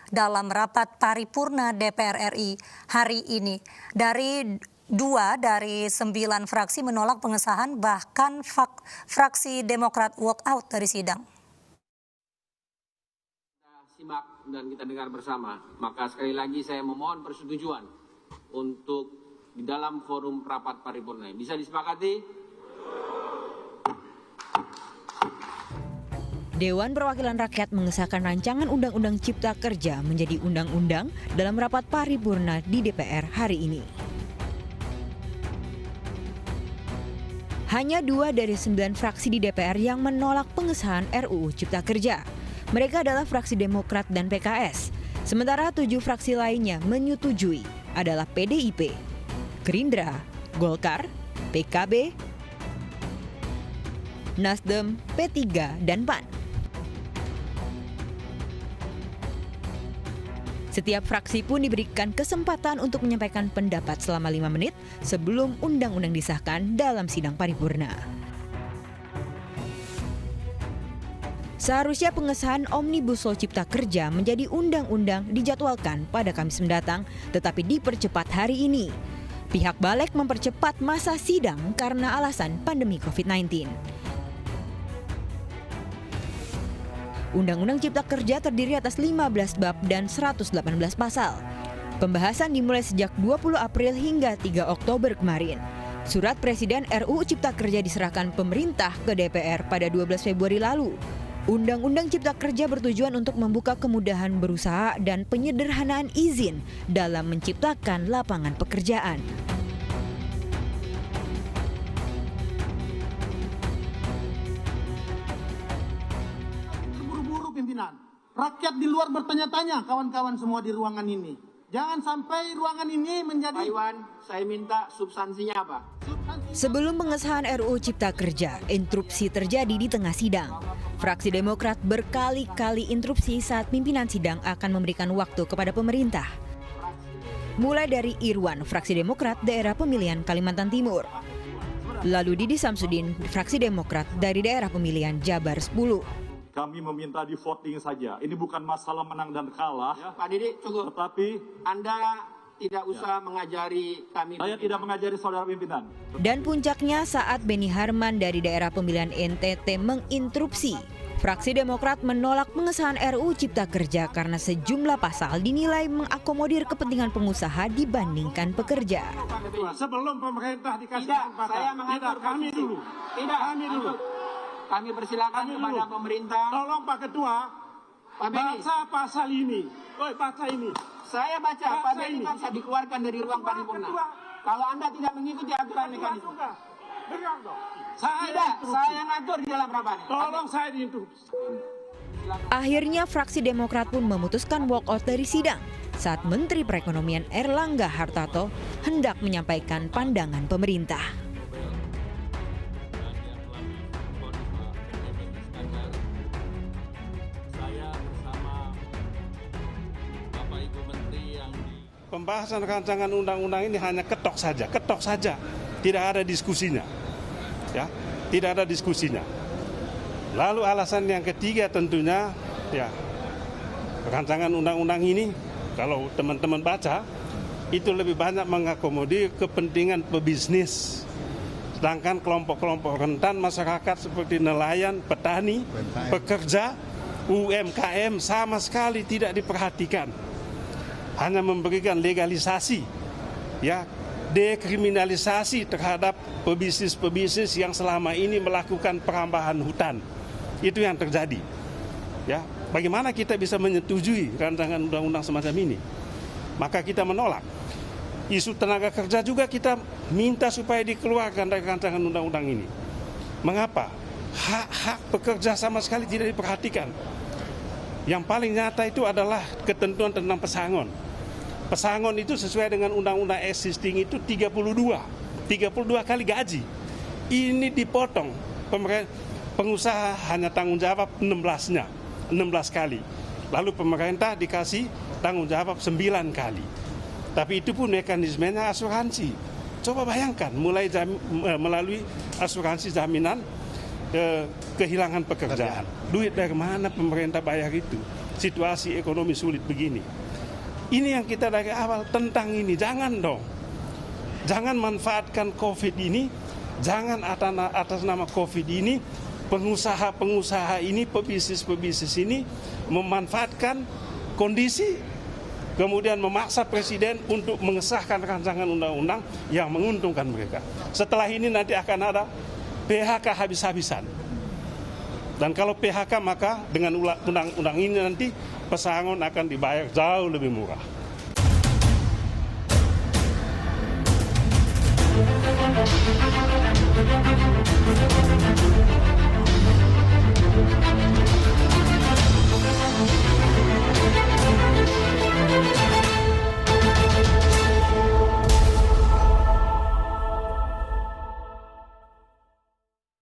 dalam rapat paripurna DPR RI hari ini. Dua dari 9 fraksi menolak pengesahan, bahkan fraksi Demokrat walk out dari sidang. Kita simak dan kita dengar bersama, maka sekali lagi saya memohon persetujuan untuk di dalam forum rapat paripurna. Bisa disepakati? Dewan Perwakilan Rakyat mengesahkan rancangan Undang-Undang Cipta Kerja menjadi undang-undang dalam rapat paripurna di DPR hari ini. Hanya 2 dari 9 fraksi di DPR yang menolak pengesahan RUU Cipta Kerja. Mereka adalah fraksi Demokrat dan PKS. Sementara 7 fraksi lainnya menyetujui adalah PDIP, Gerindra, Golkar, PKB, Nasdem, P3, dan PAN. Setiap fraksi pun diberikan kesempatan untuk menyampaikan pendapat selama 5 menit sebelum undang-undang disahkan dalam sidang paripurna. Seharusnya pengesahan Omnibus Law Cipta Kerja menjadi undang-undang dijadwalkan pada Kamis mendatang, tetapi dipercepat hari ini. Pihak Balik mempercepat masa sidang karena alasan pandemi COVID-19. Undang-Undang Cipta Kerja terdiri atas 15 bab dan 118 pasal. Pembahasan dimulai sejak 20 April hingga 3 Oktober kemarin. Surat Presiden RUU Cipta Kerja diserahkan pemerintah ke DPR pada 12 Februari lalu. Undang-Undang Cipta Kerja bertujuan untuk membuka kemudahan berusaha dan penyederhanaan izin dalam menciptakan lapangan pekerjaan. Pimpinan, rakyat di luar bertanya-tanya, kawan-kawan semua di ruangan ini. Jangan sampai ruangan ini menjadi... Pak Iwan, saya minta substansinya apa? Sebelum pengesahan RUU Cipta Kerja, interupsi terjadi di tengah sidang. Fraksi Demokrat berkali-kali interupsi saat pimpinan sidang akan memberikan waktu kepada pemerintah. Mulai dari Irwan, fraksi Demokrat daerah pemilihan Kalimantan Timur. Lalu Didi Samsudin, fraksi Demokrat dari daerah pemilihan Jabar 10. Kami meminta di voting saja. Ini bukan masalah menang dan kalah. Ya, Pak Didi, cukup. Tetapi Anda tidak usah mengajari kami. Saya tidak mengajari saudara pimpinan. Dan puncaknya saat Beni Harman dari daerah pemilihan NTT menginterupsi. Fraksi Demokrat menolak pengesahan RUU Cipta Kerja karena sejumlah pasal dinilai mengakomodir kepentingan pengusaha dibandingkan pekerja. Sebelum pemerintah dikasih kesempatan. Saya mengatur kami dulu. Tidak, kami dulu. Kami persilakan kepada pemerintah. Tolong Pak Ketua, baca pasal ini. Baca ini. Saya baca, Pak Beni bisa dikeluarkan dari ruang paripurna. Kalau Anda tidak mengikuti aturan mekanisme. Tidak, saya ngatur di dalam rapat. Tolong saya diinterupsi. Akhirnya fraksi Demokrat pun memutuskan walkout dari sidang saat Menteri Perekonomian Erlangga Hartarto hendak menyampaikan pandangan pemerintah. Pembahasan rancangan undang-undang ini hanya ketok saja, tidak ada diskusinya, ya, tidak ada diskusinya. Lalu alasan yang ketiga tentunya, ya, rancangan undang-undang ini kalau teman-teman baca itu lebih banyak mengakomodir kepentingan pebisnis, sedangkan kelompok-kelompok rentan masyarakat seperti nelayan, petani, pekerja, UMKM sama sekali tidak diperhatikan. Hanya memberikan legalisasi, ya, dekriminalisasi terhadap pebisnis-pebisnis yang selama ini melakukan perambahan hutan. Itu yang terjadi. Ya, bagaimana kita bisa menyetujui rancangan undang-undang semacam ini? Maka kita menolak. Isu tenaga kerja juga kita minta supaya dikeluarkan dari rancangan undang-undang ini. Mengapa? Hak-hak pekerja sama sekali tidak diperhatikan. Yang paling nyata itu adalah ketentuan tentang pesangon. Pesangon itu sesuai dengan undang-undang existing itu 32 kali gaji. Ini dipotong. Pengusaha hanya tanggung jawab 16 kali. Lalu pemerintah dikasih tanggung jawab 9 kali. Tapi itu pun mekanismenya asuransi. Coba bayangkan, mulai melalui asuransi jaminan kehilangan pekerjaan. Duit dari mana pemerintah bayar itu? situasi ekonomi sulit begini. Ini yang kita dari awal tentang ini, jangan dong. Jangan manfaatkan COVID ini, jangan atas nama COVID ini, pengusaha-pengusaha ini, pebisnis-pebisnis ini memanfaatkan kondisi, kemudian memaksa presiden untuk mengesahkan rancangan undang-undang yang menguntungkan mereka. Setelah ini nanti akan ada PHK habis-habisan. Dan kalau PHK maka dengan undang-undang ini nanti pesangon akan dibayar jauh lebih murah.